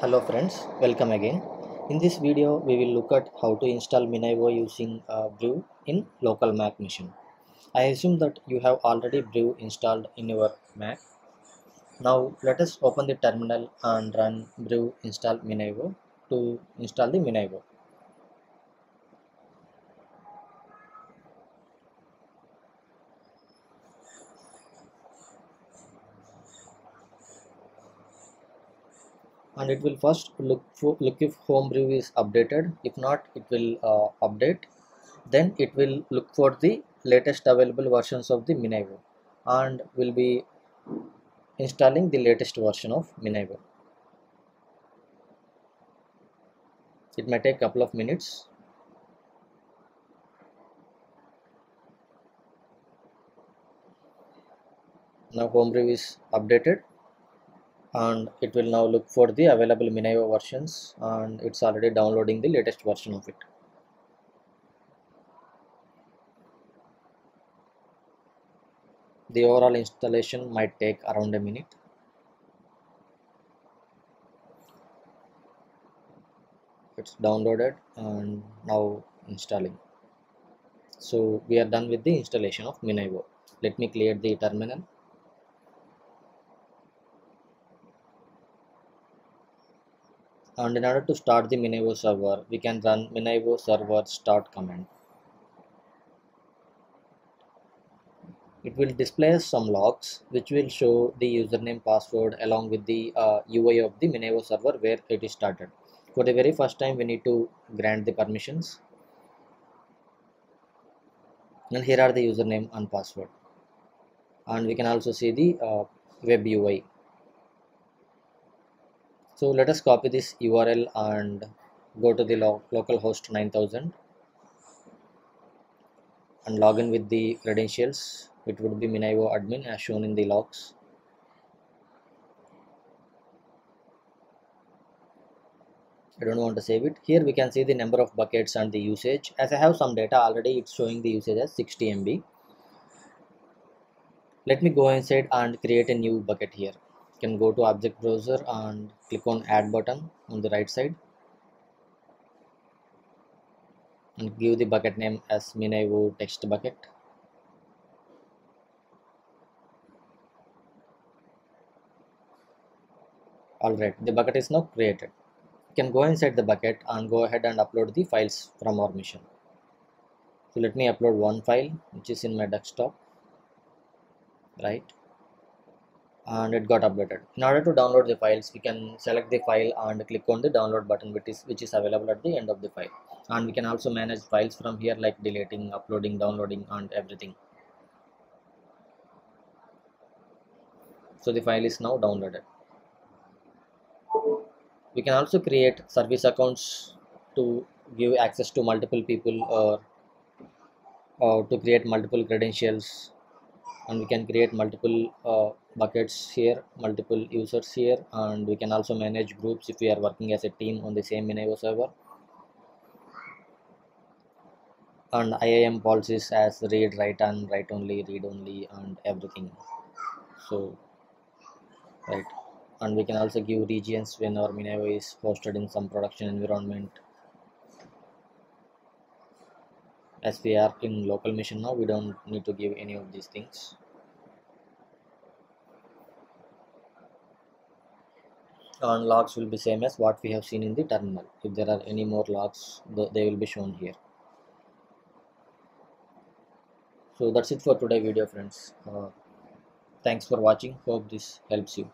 Hello friends, welcome again. In this video, we will look at how to install Minevo using Brew in local Mac machine. I assume that you have already Brew installed in your Mac. Now let us open the terminal and run Brew install Minevo to install the Minevo. And it will first look if Homebrew is updated. If not, it will update. Then it will look for the latest available versions of the Minevo and will be installing the latest version of Minevo. It may take a couple of minutes. Now Homebrew is updated and it will now look for the available Minevo versions, and it's already downloading the latest version of it. The overall installation might take around a minute. It's downloaded and now installing. So we are done with the installation of Minevo. Let me clear the terminal. And in order to start the Minevo server, we can run Minevo server start command. It will display some logs which will show the username, password along with the UI of the Minevo server where it is started. For the very first time, we need to grant the permissions, and here are the username and password, and we can also see the web UI. So let us copy this URL and go to the localhost 9000 and log in with the credentials. It would be Minevo admin as shown in the logs. I don't want to save it. Here we can see the number of buckets and the usage. As I have some data already, it's showing the usage as 60 MB. Let me go inside and create a new bucket here. You can go to object browser and click on add button on the right side and give the bucket name as Minevo text bucket. Alright, the bucket is now created. You can go inside the bucket and go ahead and upload the files from our machine. So let me upload one file which is in my desktop, right, and it got uploaded. In order to download the files, we can select the file and click on the download button which is available at the end of the file, and we can also manage files from here like deleting, uploading, downloading and everything. So the file is now downloaded. We can also create service accounts to give access to multiple people, or to create multiple credentials, and we can create multiple buckets here, multiple users here, and we can also manage groups if we are working as a team on the same Minevo server, and IAM policies as read, write, and write only, read only, and everything. So right, and we can also give regions when our Minevo is hosted in some production environment. As we are in local machine now, we don't need to give any of these things. And logs will be same as what we have seen in the terminal. If there are any more logs, they will be shown here. So that's it for today video, friends. Thanks for watching. Hope this helps you.